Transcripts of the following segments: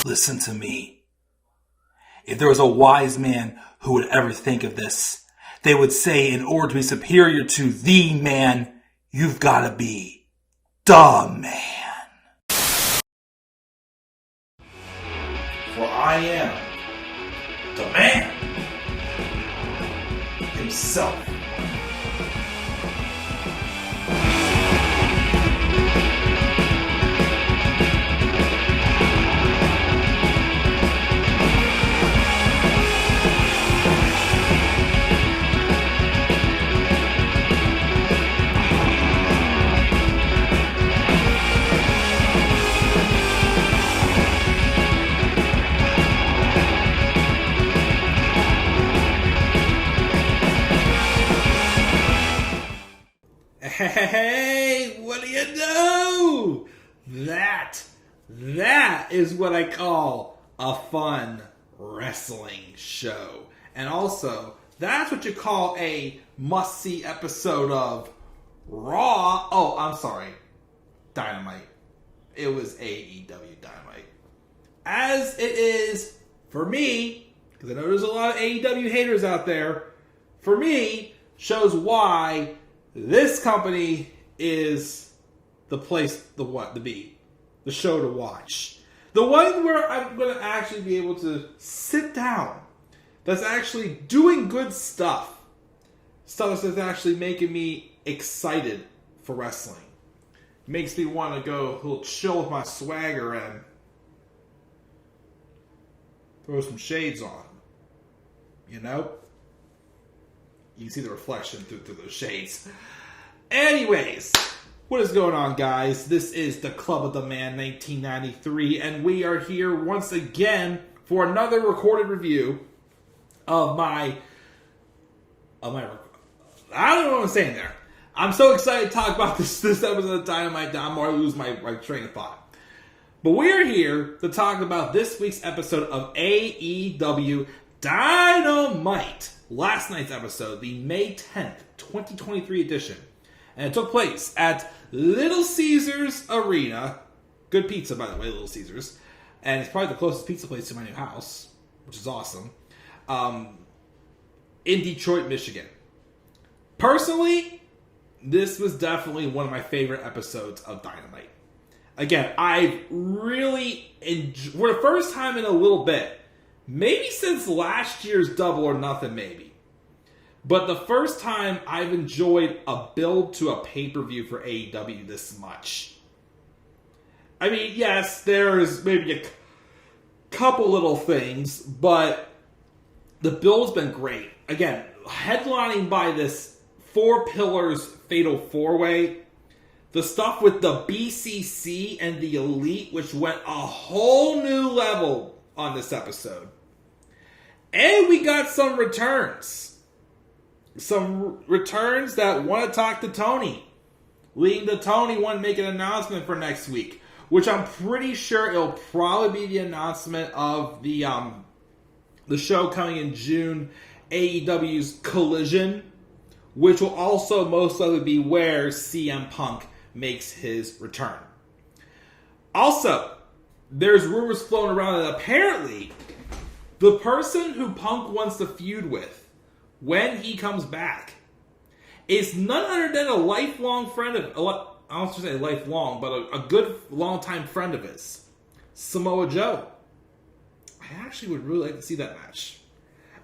Listen to me. If there was a wise man who would ever think of this, they would say in order to be superior to the man, you've got to be the man. For I am the man himself. Hey, what do you do? That is what I call a fun wrestling show. And also, that's what you call a must-see episode of Raw. Oh, I'm sorry. Dynamite. It was AEW Dynamite. As it is for me, because I know there's a lot of AEW haters out there, for me, shows why this company is the place to be. The show to watch. The one where I'm going to actually be able to sit down. That's actually doing good stuff. Stuff that's actually making me excited for wrestling. Makes me want to go a little chill with my swagger and throw some shades on. You know? You can see the reflection through those shades. Anyways, what is going on, guys? This is the Club of the Man 1993, and we are here once again for another recorded review of my I don't know what I'm saying there. I'm so excited to talk about this episode of Dynamite that I'm already losing my train of thought. But we're here to talk about this week's episode of AEW Dynamite. Last night's episode, the May 10th, 2023 edition. And it took place at Little Caesars Arena. Good pizza, by the way, Little Caesars. And it's probably the closest pizza place to my new house, which is awesome. In Detroit, Michigan. Personally, this was definitely one of my favorite episodes of Dynamite. Again, I really enjoyed, for the first time in a little bit, maybe since last year's Double or Nothing, maybe. But the first time I've enjoyed a build to a pay-per-view for AEW this much. I mean, yes, there's maybe a couple little things, but the build's been great. Again, headlining by this Four Pillars Fatal 4-Way. The stuff with the BCC and the Elite, which went a whole new level on this episode. And we got some returns. Some returns that want to talk to Tony. Leading to Tony wanting to make an announcement for next week. Which I'm pretty sure it'll probably be the announcement of the show coming in June. AEW's Collision. Which will also most likely be where CM Punk makes his return. Also, there's rumors floating around that apparently the person who Punk wants to feud with when he comes back is none other than a lifelong friend of, I don't want to say lifelong, but a good long-time friend of his, Samoa Joe. I actually would really like to see that match.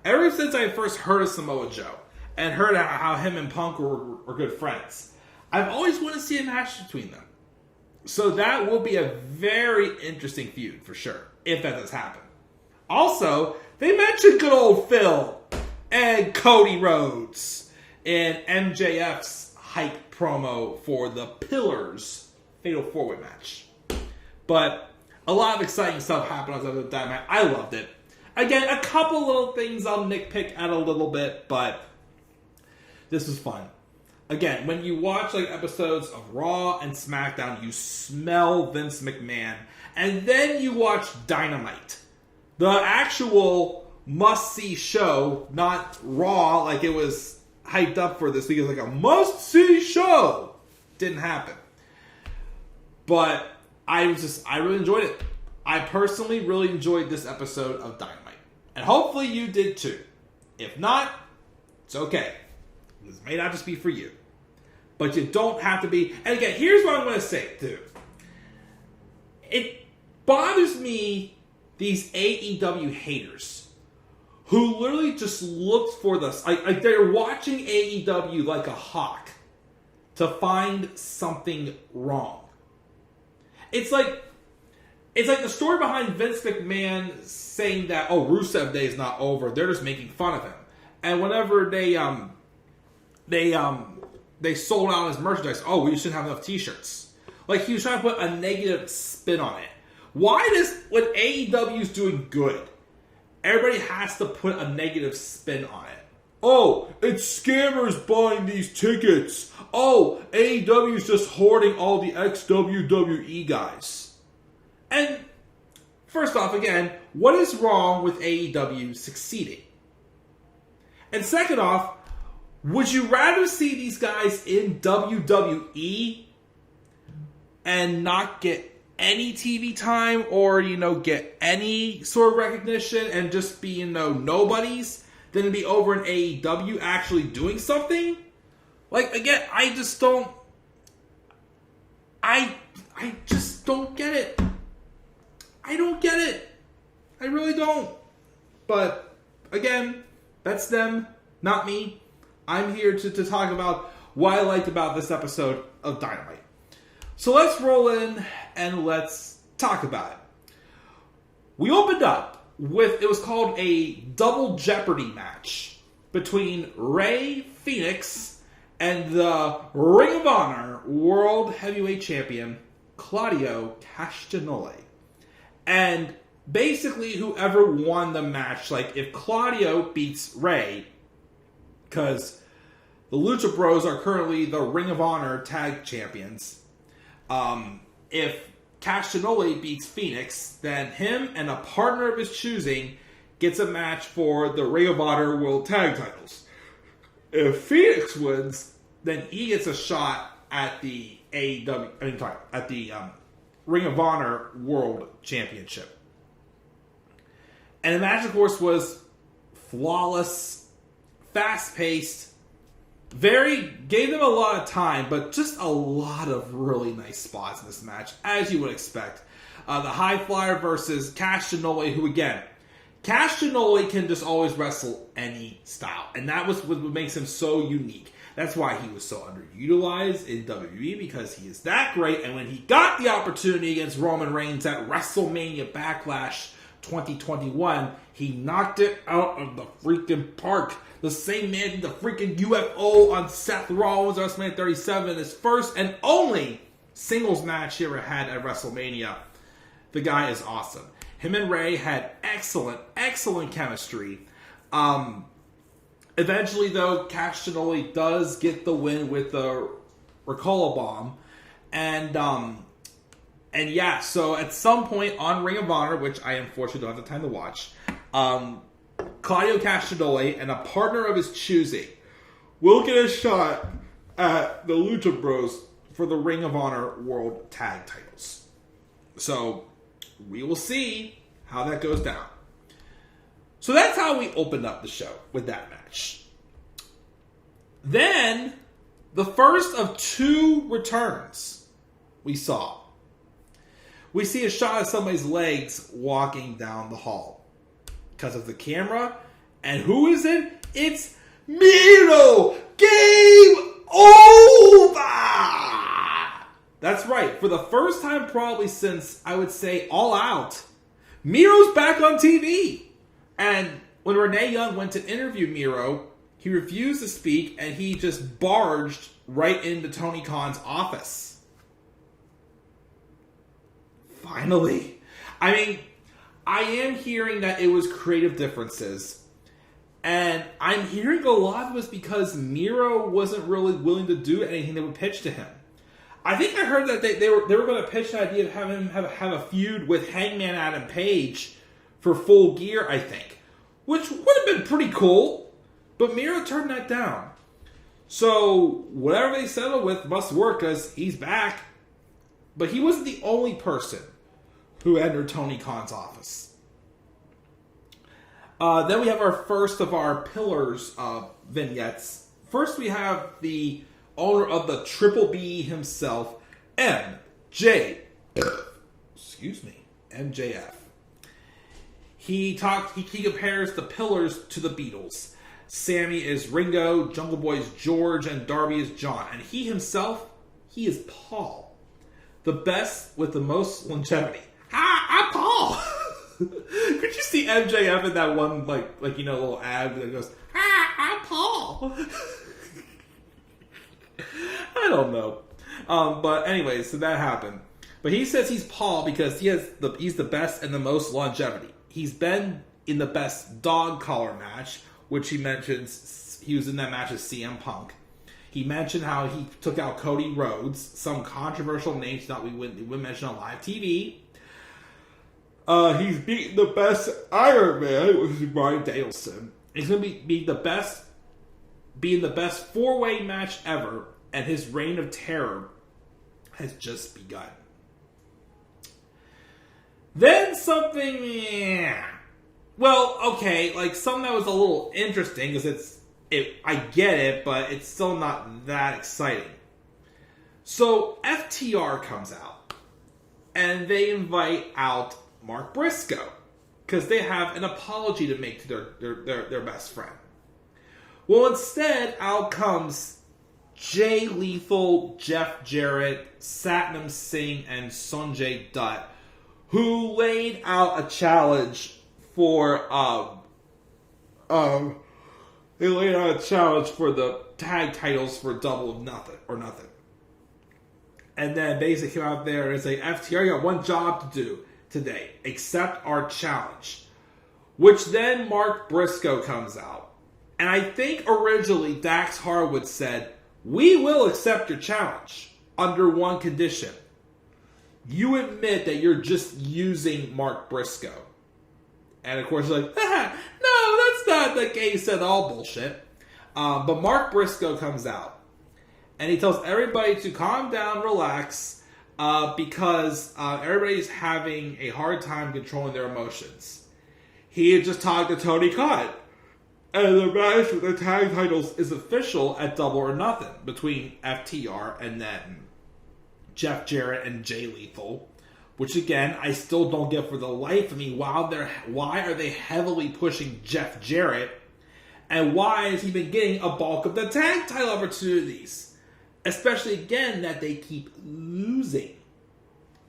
Ever since I first heard of Samoa Joe and heard how him and Punk were good friends, I've always wanted to see a match between them. So that will be a very interesting feud for sure, if that does happen. Also, they mentioned good old Phil and Cody Rhodes in MJF's hype promo for the Pillars Fatal 4-Way match. But a lot of exciting stuff happened on the Dynamite. I loved it. Again, a couple little things I'll nitpick at a little bit, but this was fun. Again, when you watch like episodes of Raw and SmackDown, you smell Vince McMahon. And then you watch Dynamite. The actual must-see show, not Raw like it was hyped up for this week. It was like a must-see show. Didn't happen. But I really enjoyed it. I personally really enjoyed this episode of Dynamite. And hopefully you did too. If not, it's okay. This may not just be for you. But you don't have to be. And again, here's what I'm going to say, too. It bothers me, these AEW haters, who literally just look for this. Like they're watching AEW like a hawk to find something wrong. It's like the story behind Vince McMahon saying that, oh, Rusev Day is not over. They're just making fun of him. And whenever they sold out his merchandise, oh, we shouldn't have enough t-shirts. Like, he was trying to put a negative spin on it. Why does, when AEW is doing good, everybody has to put a negative spin on it? Oh, it's scammers buying these tickets. Oh, AEW is just hoarding all the ex-WWE guys. And first off, again, what is wrong with AEW succeeding? And second off, would you rather see these guys in WWE and not get any TV time or, get any sort of recognition and just be, nobodies than to be over in AEW actually doing something? Like, again, I just don't get it. I don't get it. I really don't. But, again, that's them, not me. I'm here to talk about what I liked about this episode of Dynamite. So let's roll in and let's talk about it. We opened up with, it was called a Double Jeopardy match between Rey Fenix and the Ring of Honor World Heavyweight Champion, Claudio Castagnoli. And basically, whoever won the match, like if Claudio beats Rey, because the Lucha Bros are currently the Ring of Honor Tag Champions, if Castagnoli beats Phoenix, then him and a partner of his choosing gets a match for the Ring of Honor World Tag Titles. If Phoenix wins, then he gets a shot at the Ring of Honor World Championship. And the match, of course, was flawless, fast-paced, gave them a lot of time, but just a lot of really nice spots in this match, as you would expect. The High Flyer versus Castagnoli, who, again, Castagnoli can just always wrestle any style, and that was what makes him so unique. That's why he was so underutilized in WWE, because he is that great. And when he got the opportunity against Roman Reigns at WrestleMania Backlash 2021, he knocked it out of the freaking park. The same man did the freaking UFO on Seth Rollins at WrestleMania 37, his first and only singles match he ever had at WrestleMania. The guy is awesome. Him and Rey had excellent chemistry. Eventually, though, Castagnoli does get the win with the Ricola Bomb. And yeah, so at some point on Ring of Honor, which I unfortunately don't have the time to watch, Claudio Castagnoli and a partner of his choosing will get a shot at the Lucha Bros for the Ring of Honor World Tag Titles. So we will see how that goes down. So that's how we opened up the show, with that match. Then, the first of two returns we saw. We see a shot of somebody's legs walking down the hall. Because of the camera. And who is it? It's Miro! Game over! That's right. For the first time probably since, I would say, All Out, Miro's back on TV. And when Renee Young went to interview Miro, he refused to speak and he just barged right into Tony Khan's office. Finally. I mean, I am hearing that it was creative differences. And I'm hearing a lot of it was because Miro wasn't really willing to do anything that would pitch to him. I think I heard that they were going to pitch the idea of having him have a feud with Hangman Adam Page for Full Gear, I think. Which would have been pretty cool. But Miro turned that down. So, whatever they settle with must work because he's back. But he wasn't the only person who entered Tony Khan's office. Then we have our first of our pillars vignettes. First, we have the owner of the Triple B himself, MJF. He compares the pillars to the Beatles. Sammy is Ringo, Jungle Boy is George, and Darby is John. And he himself, he is Paul. The best with the most longevity. I'm Paul! Could you see MJF in that one, little ad that goes, I'm Paul! I don't know. But anyways, so that happened. But he says he's Paul because he's the best and the most longevity. He's been in the best dog collar match, which he mentions he was in that match with CM Punk. He mentioned how he took out Cody Rhodes, some controversial names that we wouldn't mention on live TV. He's beaten the best Iron Man, which is Bryan Danielson. He's going to be the best four-way match ever, and his reign of terror has just begun. Then something, well, okay, something that was a little interesting because I get it, but it's still not that exciting. So FTR comes out, and they invite out Mark Briscoe because they have an apology to make to their best friend. Well, instead, out comes Jay Lethal, Jeff Jarrett, Satnam Singh, and Sanjay Dutt, who laid out a challenge for the tag titles for Double or Nothing. And then basically came out there and say, FTR, you got one job to do today. Accept our challenge. Which then Mark Briscoe comes out. And I think originally Dax Harwood said, we will accept your challenge under one condition. You admit that you're just using Mark Briscoe. And of course, you're like, no, that's not the case at all, bullshit. But Mark Briscoe comes out. And he tells everybody to calm down, relax, because everybody's having a hard time controlling their emotions. He had just talked to Tony Khan. And the match with the tag titles is official at Double or Nothing between FTR and then Jeff Jarrett and Jay Lethal. Which again, I still don't get for the life of me. Why are they heavily pushing Jeff Jarrett? And why has he been getting a bulk of the tag title opportunities? Especially again that they keep losing.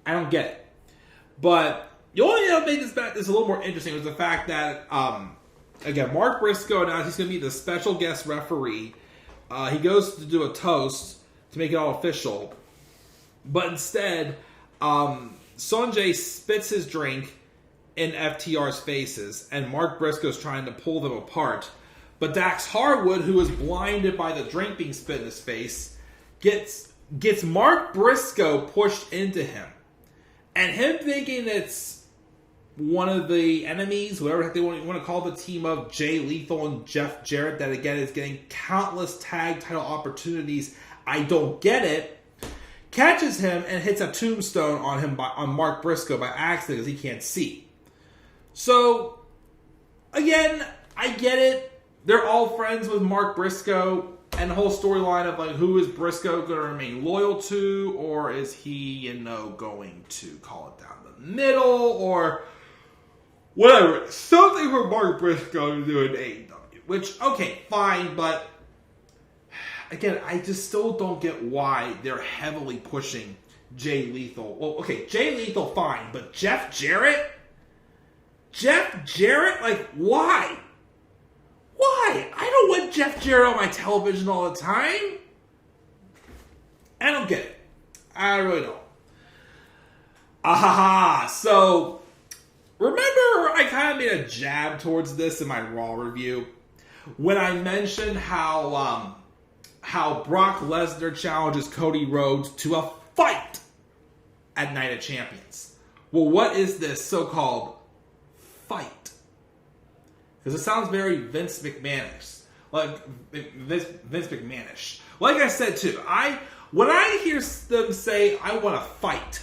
I don't get it. But the only thing that made this a little more interesting was the fact that again, Mark Briscoe announced he's going to be the special guest referee. He goes to do a toast to make it all official. But instead, Sanjay spits his drink in FTR's faces, and Mark Briscoe's trying to pull them apart. But Dax Harwood, who is blinded by the drink being spit in his face, gets Mark Briscoe pushed into him. And him thinking it's one of the enemies, whatever they want to call the team of Jay Lethal and Jeff Jarrett, that again is getting countless tag title opportunities. I don't get it. Catches him and hits a tombstone on Mark Briscoe by accident because he can't see. So, again, I get it. They're all friends with Mark Briscoe, and the whole storyline of who is Briscoe going to remain loyal to, or is he, going to call it down the middle, or whatever. Something for Mark Briscoe to do in AEW. Which, okay, fine, but again, I just still don't get why they're heavily pushing Jay Lethal. Well, okay, Jay Lethal, fine, but Jeff Jarrett? Why? Why? I don't want Jeff Jarrett on my television all the time. I don't get it. I really don't. So, remember I kind of made a jab towards this in my Raw review when I mentioned how Brock Lesnar challenges Cody Rhodes to a fight at Night of Champions. Well, what is this so-called fight? Because it sounds very Vince McMahonish. Vince McMahonish. Like I said, too, when I hear them say, I want to fight,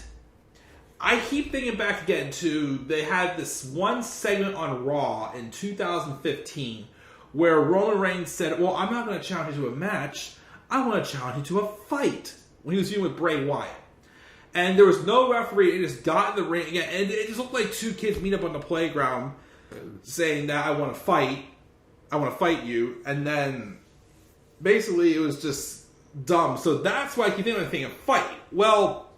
I keep thinking back again to, they had this one segment on Raw in 2015 where Roman Reigns said, well, I'm not going to challenge you to a match. I want to challenge you to a fight. When he was dealing with Bray Wyatt. And there was no referee. It just got in the ring again. And it just looked like two kids meet up on the playground saying that I want to fight. I want to fight you. And then basically it was just dumb. So that's why I keep thinking of fight. Well,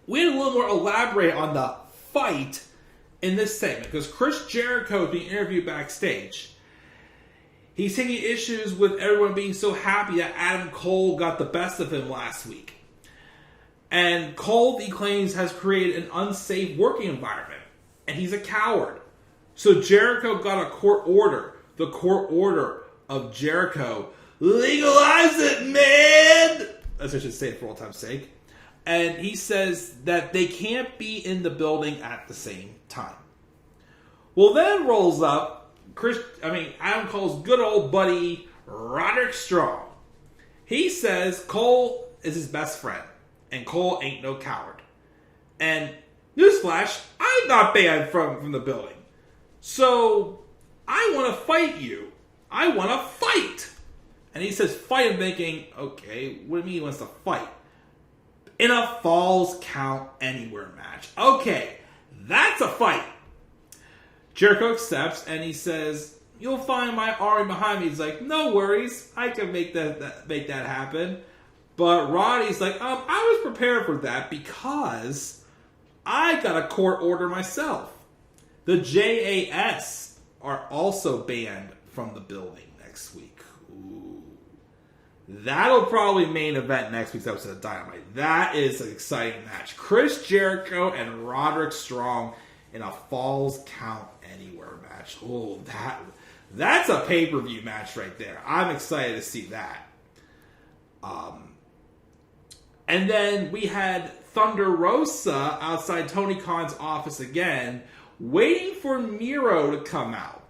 we had a little more elaborate on the fight in this segment. Because Chris Jericho is being interviewed backstage. He's taking issues with everyone being so happy that Adam Cole got the best of him last week. And Cole, he claims, has created an unsafe working environment. And he's a coward. So Jericho got a court order. The court order of Jericho. Legalize it, man! As I should say it for all time's sake. And he says that they can't be in the building at the same time. Well, then rolls up Adam Cole's good old buddy, Roderick Strong. He says Cole is his best friend. And Cole ain't no coward. And newsflash, I'm not banned from the building. So, I want to fight you. I want to fight. And he says fight. I'm thinking, okay, what do you mean he wants to fight? In a Falls Count Anywhere match. Okay, that's a fight. Jericho accepts and he says, you'll find my army behind me. He's like, no worries. I can make that happen. But Roddy's like, I was prepared for that because I got a court order myself. The JAS are also banned from the building next week. Ooh. That'll probably main event next week's episode of Dynamite. That is an exciting match. Chris Jericho and Roderick Strong in a Falls Count Anywhere match. Oh, that's a pay-per-view match right there. I'm excited to see that. And then we had Thunder Rosa outside Tony Khan's office again, waiting for Miro to come out.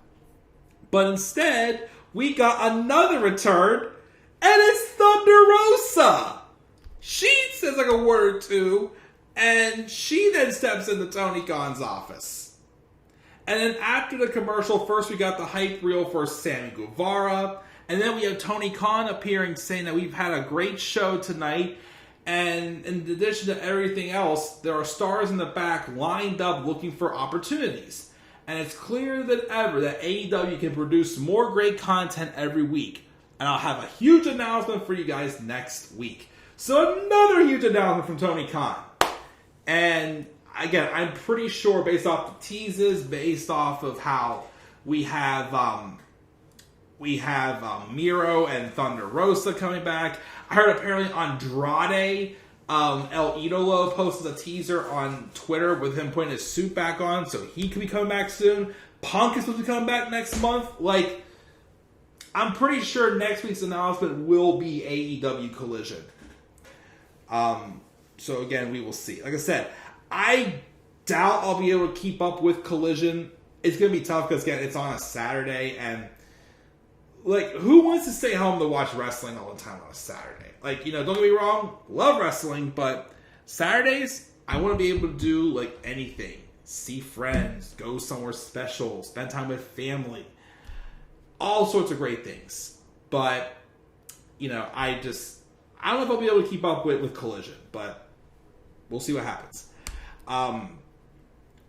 But instead, we got another return, and it's Thunder Rosa. She says like a word or two, and she then steps into Tony Khan's office. And then after the commercial, first we got the hype reel for Sammy Guevara, and then we have Tony Khan appearing saying that we've had a great show tonight. And in addition to everything else, there are stars in the back lined up looking for opportunities. And it's clearer than ever that AEW can produce more great content every week. And I'll have a huge announcement for you guys next week. So another huge announcement from Tony Khan. And again, I'm pretty sure based off the teases, based off of how we have Miro and Thunder Rosa coming back. I heard apparently Andrade El Idolo posted a teaser on Twitter with him putting his suit back on, so he could be coming back soon. Punk is supposed to be coming back next month. Like, I'm pretty sure next week's announcement will be AEW Collision. So again, we will see. Like I said, I doubt I'll be able to keep up with Collision. It's going to be tough because, again, it's on a Saturday, and like, who wants to stay home to watch wrestling all the time on a Saturday? Like, don't get me wrong, love wrestling, but Saturdays, I want to be able to do, like, anything. See friends, go somewhere special, spend time with family. All sorts of great things. But, I don't know if I'll be able to keep up with Collision, but we'll see what happens.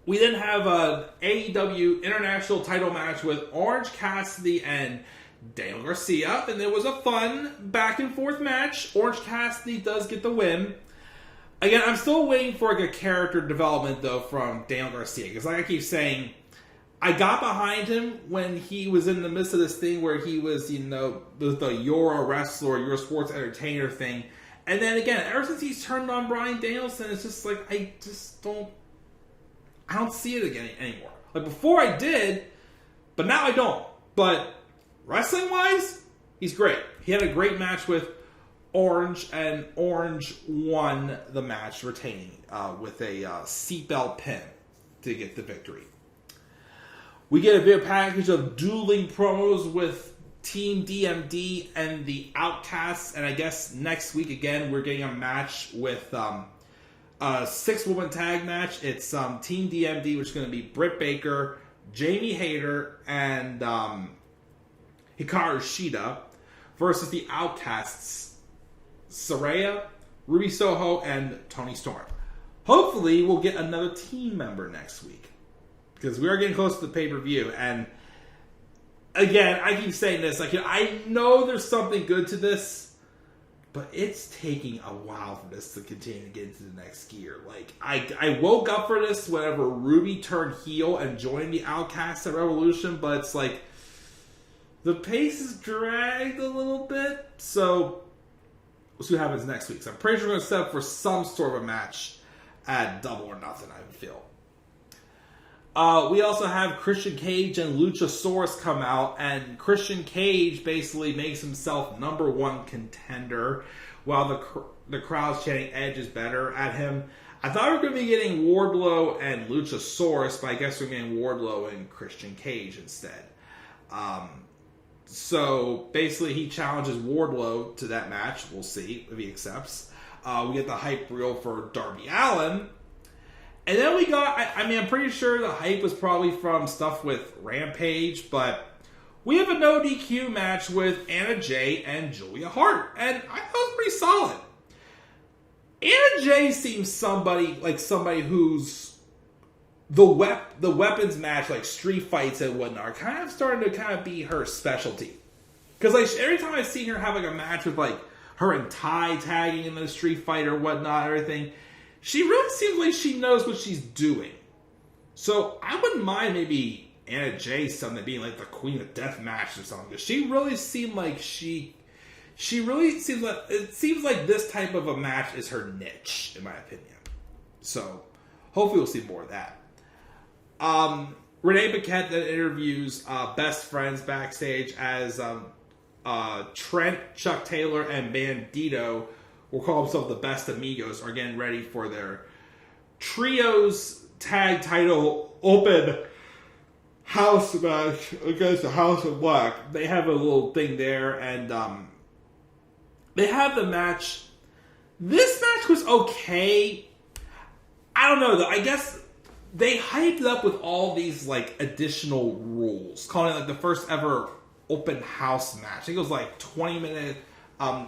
We then have an AEW International title match with Orange Cassidy and Daniel Garcia, and there was a fun back and forth match. Orange Cassidy does get the win. Again, I'm still waiting for like a character development though from Daniel Garcia, because like I keep saying, I got behind him when he was in the midst of this thing where he was, the you're a wrestler, you're a sports entertainer thing, and then again, ever since he's turned on Bryan Danielson, it's just like I don't see it again anymore. Like before I did, but now I don't. But wrestling-wise, he's great. He had a great match with Orange, and Orange won the match, retaining with a seatbelt pin to get the victory. We get a video package of dueling promos with Team DMD and the Outcasts, and I guess next week again we're getting a match with 6-woman tag match. It's Team DMD, which is going to be Britt Baker, Jamie Hayter, and Hikaru Shida versus the Outcasts, Saraya, Ruby Soho, and Toni Storm. Hopefully, we'll get another team member next week, because we are getting close to the pay-per-view. And again, I keep saying this, like, I know there's something good to this, but it's taking a while for this to continue to get into the next gear. Like, I woke up for this whenever Ruby turned heel and joined the Outcasts at Revolution, but it's like the pace is dragged a little bit. So we'll see what happens next week. So I'm pretty sure we're going to set up for some sort of a match at Double or Nothing, I feel. We also have Christian Cage and Luchasaurus come out, and Christian Cage basically makes himself number one contender while the crowd's chanting Edge is better at him. I thought we were going to be getting Wardlow and Luchasaurus, but I guess we're getting Wardlow and Christian Cage instead. So basically he challenges Wardlow to that match. We'll see if he accepts. We get the hype reel for Darby Allin. And then we got, I'm pretty sure the hype was probably from stuff with Rampage, but we have a no DQ match with Anna Jay and Julia Hart, and I thought it was pretty solid. Anna Jay seems somebody who's the weapons match, like street fights and whatnot, are kind of starting to be her specialty. Because like every time I see her have like a match with like her and Ty tagging in the street fight or whatnot, everything, she really seems like she knows what she's doing. So I wouldn't mind maybe Anna Jay something being like the Queen of Death match or something. Because she really seemed like she really seems like, it seems like this type of a match is her niche, in my opinion. So hopefully we'll see more of that. Renee Paquette then interviews best friends backstage as Trent, Chuck Taylor, and Bandito, will call themselves the Best Amigos, are getting ready for their Trios Tag Title Open House match against the House of Black. They have a little thing there, and they have the match. This match was okay. I don't know, though. I guess they hyped it up with all these like additional rules, calling it like the first ever open house match. I think it was like 20-minute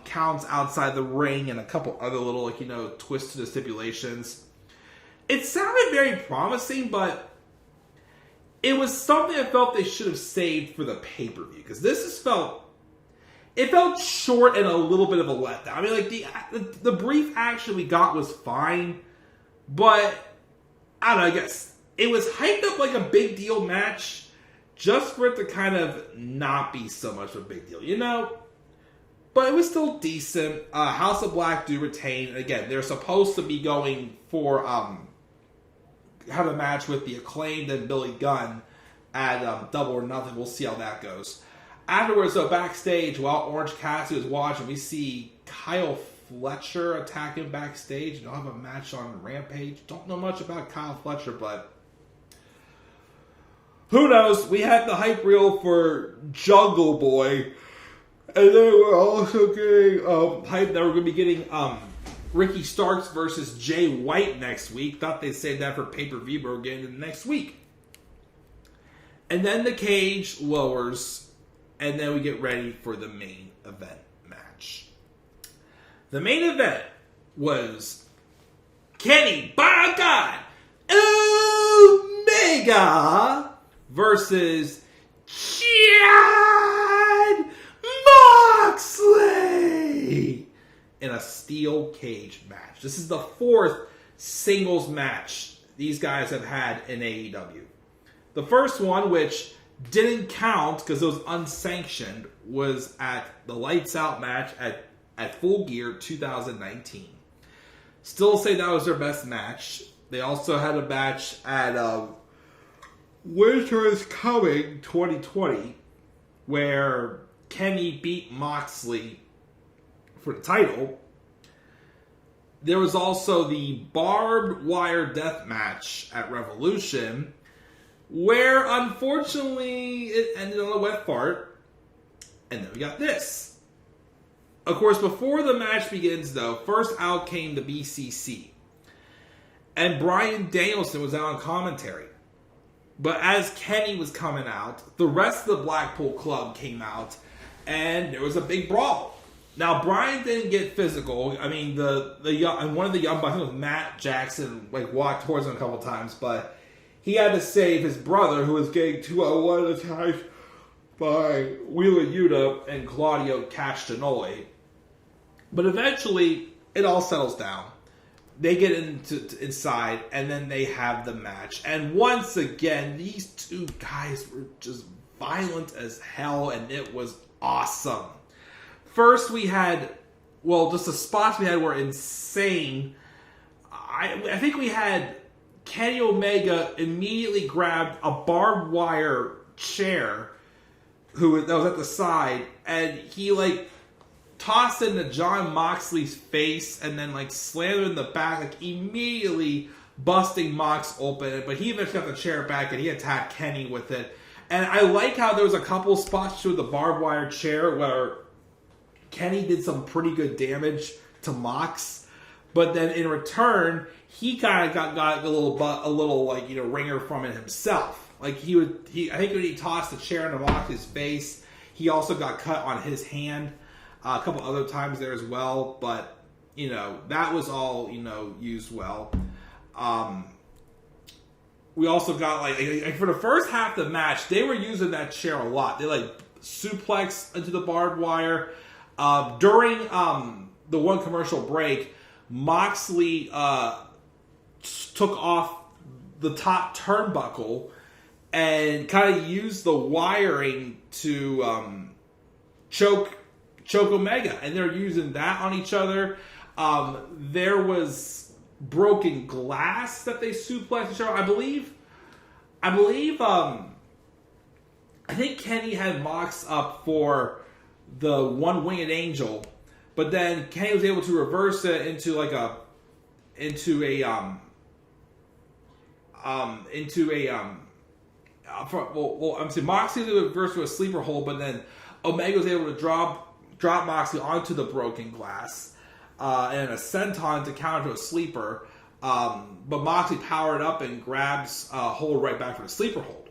counts outside the ring and a couple other little twists to the stipulations. It sounded very promising, but it was something I felt they should have saved for the pay-per-view, because this felt short and a little bit of a letdown. I mean, like the brief action we got was fine, but I don't know, I guess it was hyped up like a big deal match just for it to kind of not be so much of a big deal, But it was still decent. House of Black do retain. And again, they're supposed to be going for have a match with the Acclaimed and Billy Gunn at Double or Nothing. We'll see how that goes. Afterwards, though, backstage, while Orange Cassidy was watching, we see Kyle Fletcher attacking backstage. They'll have a match on Rampage. Don't know much about Kyle Fletcher, but who knows? We had the hype reel for Jungle Boy. And then we're also getting hype that we're going to be getting Ricky Starks versus Jay White next week. Thought they'd save that for pay-per-view, but we're getting it next week. And then the cage lowers, and then we get ready for the main event match. The main event was Kenny, by God, Omega versus Chad Moxley in a steel cage match. This is the fourth singles match these guys have had in AEW. The first one, which didn't count because it was unsanctioned, was at the Lights Out match at Full Gear 2019. Still say that was their best match. They also had a match at Winter is Coming 2020, where Kenny beat Moxley for the title. There was also the Barbed Wire Death match at Revolution, where unfortunately it ended on a wet fart. And then we got this. Of course, before the match begins, though, first out came the BCC. and Bryan Danielson was out on commentary. But as Kenny was coming out, the rest of the Blackpool club came out, and there was a big brawl. Now, Bryan didn't get physical. I mean, the young, and one of the young bucks, I think it was Matt Jackson, like walked towards him a couple times, but he had to save his brother, who was getting 2-on-1 at the time by Wheeler Yuta and Claudio Castagnoli. But eventually, it all settles down. They get inside, and then they have the match. And once again, these two guys were just violent as hell, and it was awesome. First, we had, just the spots we had were insane. I think we had Kenny Omega immediately grabbed a barbed wire chair that was at the side, and he, tossed it into Jon Moxley's face and then slammed it in the back, immediately busting Mox open. But he eventually got the chair back and he attacked Kenny with it. And I like how there was a couple spots with the barbed wire chair where Kenny did some pretty good damage to Mox, but then in return he kind of got a little ringer from it himself. I think when he tossed the chair into Mox's face, he also got cut on his hand. A couple other times there as well, but, that was all, used well. We also got, for the first half of the match, they were using that chair a lot. They, suplex into the barbed wire. During the one commercial break, Moxley took off the top turnbuckle and kind of used the wiring to choke Omega, and they're using that on each other. There was broken glass that they suplexed each other. I think Kenny had Mox up for the one-winged angel, but then Kenny was able to reverse it into Moxley was able to reverse to a sleeper hold, but then Omega was able to drop Moxley onto the broken glass and a senton to counter to a sleeper. But Moxley powered up and grabs a hold right back for the sleeper hold.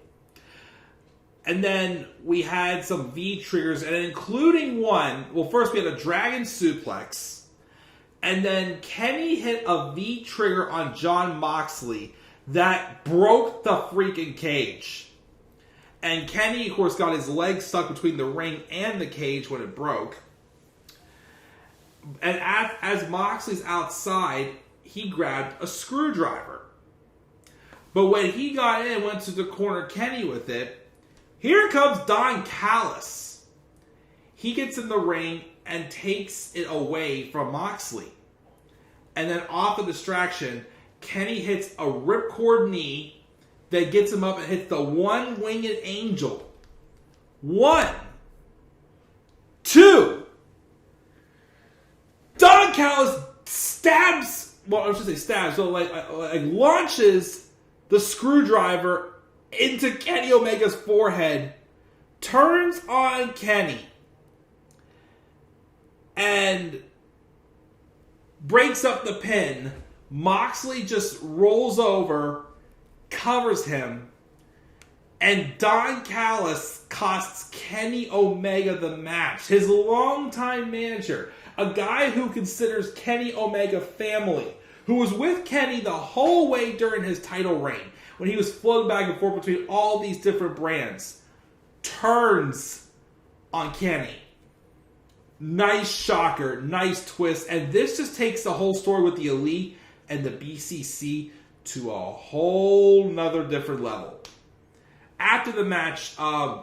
And then we had some V triggers, and including one. Well, first we had a dragon suplex, and then Kenny hit a V trigger on Jon Moxley that broke the freaking cage. And Kenny, of course, got his leg stuck between the ring and the cage when it broke. And as Moxley's outside, he grabbed a screwdriver. But when he got in and went to the corner Kenny with it, here comes Don Callis. He gets in the ring and takes it away from Moxley. And then off the distraction, Kenny hits a ripcord knee that gets him up and hits the one-winged angel. 1, 2. Don Callis launches the screwdriver into Kenny Omega's forehead, turns on Kenny, and breaks up the pin. Moxley just rolls over, covers him, and Don Callis costs Kenny Omega the match. His longtime manager, a guy who considers Kenny Omega family, who was with Kenny the whole way during his title reign, when he was floating back and forth between all these different brands, turns on Kenny. Nice shocker, nice twist, and this just takes the whole story with the Elite and the BCC to a whole nother different level. After the match, the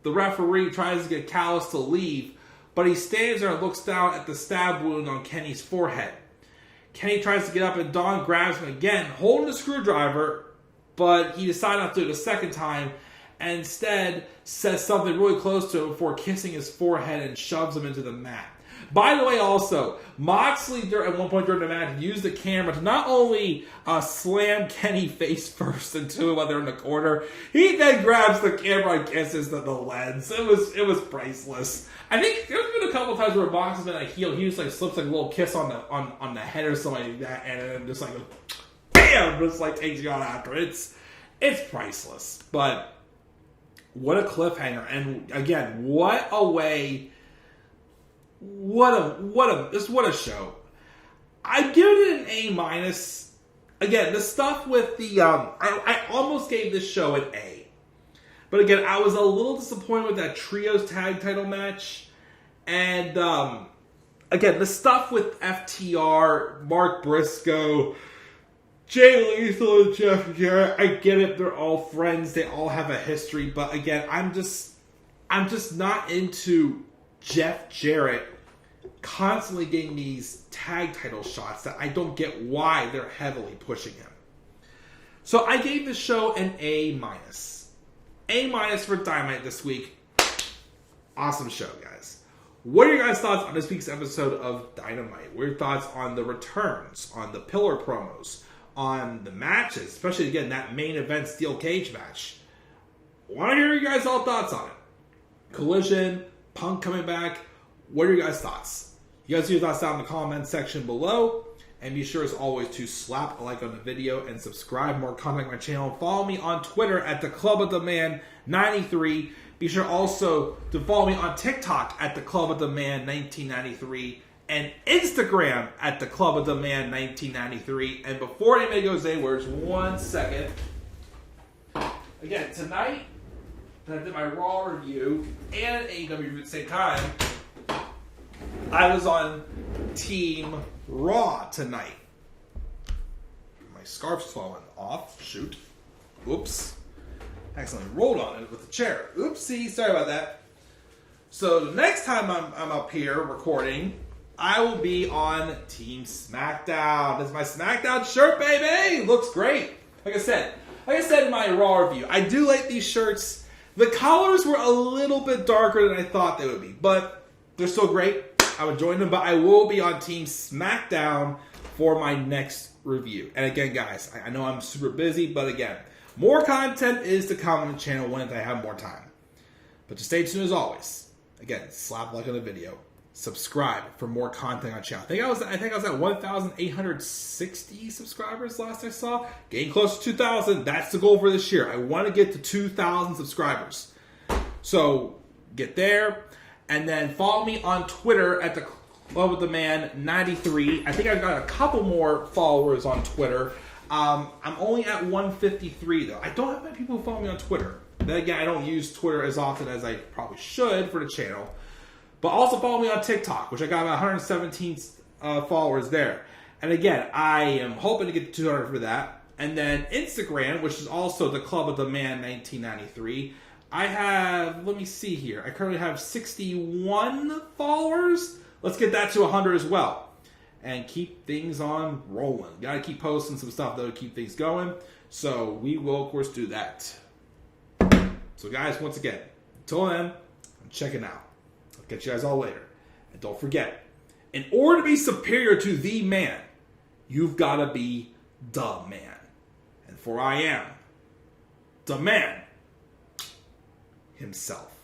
referee tries to get Callis to leave, but he stands there and looks down at the stab wound on Kenny's forehead. Kenny tries to get up and Don grabs him again, holding the screwdriver, but he decides not to do it a second time, and instead says something really close to him before kissing his forehead and shoves him into the mat. By the way, also, Moxley at one point during the match used the camera to not only slam Kenny face first into him while they're in the corner, he then grabs the camera and kisses the lens. It was priceless. I think there's been a couple of times where Mox has been heel. He just slips a little kiss on the head or something like that, and then just bam! bam, just like takes you out after. It's priceless. But what a cliffhanger. And again, what a way, what a show. I give it an A-. Again, the stuff with the, I almost gave this show an A. But again, I was a little disappointed with that Trios tag title match. And, again, the stuff with FTR, Mark Briscoe, Jay Lethal, and Jeff Jarrett, I get it. They're all friends. They all have a history. But again, I'm just not into Jeff Jarrett constantly getting these tag title shots that I don't get why they're heavily pushing him. So I gave this show an A-. A- for Dynamite this week. Awesome show, guys. What are your guys' thoughts on this week's episode of Dynamite? What are your thoughts on the returns, on the pillar promos, on the matches, especially, again, that main event steel cage match? I want to hear your guys' all thoughts on it. Collision, Punk coming back. What are your guys' thoughts? You guys do your thoughts down in the comment section below. And be sure, as always, to slap a like on the video and subscribe. More content on my channel. Follow me on Twitter at the Club of the Man 93. Be sure also to follow me on TikTok at the Club of the Man 1993 and Instagram at the Club of the Man 1993. And before anybody goes anywhere, just 1 second. Again, tonight, I did my Raw review and AEW review at the same time. I was on Team Raw tonight. My scarf's fallen off. Shoot. Oops. Accidentally rolled on it with the chair. Oopsie. Sorry about that. So the next time I'm up here recording, I will be on Team SmackDown. This is my SmackDown shirt, baby. Looks great. Like I said in my Raw review, I do like these shirts. The colors were a little bit darker than I thought they would be, but they're still great. I would join them, but I will be on Team SmackDown for my next review. And again, guys, I know I'm super busy, but again, more content is to come on the channel when I have more time. But just stay tuned as always. Again, slap a like on the video. Subscribe for more content on the channel. I think I was at 1,860 subscribers last I saw. Getting close to 2,000. That's the goal for this year. I want to get to 2,000 subscribers. So get there. And then follow me on Twitter at the Club of the Man 93. I think I've got a couple more followers on Twitter. I'm only at 153 though. I don't have many people who follow me on Twitter. Then again, I don't use Twitter as often as I probably should for the channel. But also follow me on TikTok, which I got about 117 followers there. And again, I am hoping to get to 200 for that. And then Instagram, which is also the Club of the Man 1993. I have, let me see here. I currently have 61 followers. Let's get that to 100 as well. And keep things on rolling. Gotta keep posting some stuff though to keep things going. So we will, of course, do that. So guys, once again, until then, I'm checking out. I'll catch you guys all later. And don't forget, in order to be superior to the man, you've got to be the man. And for I am the man himself.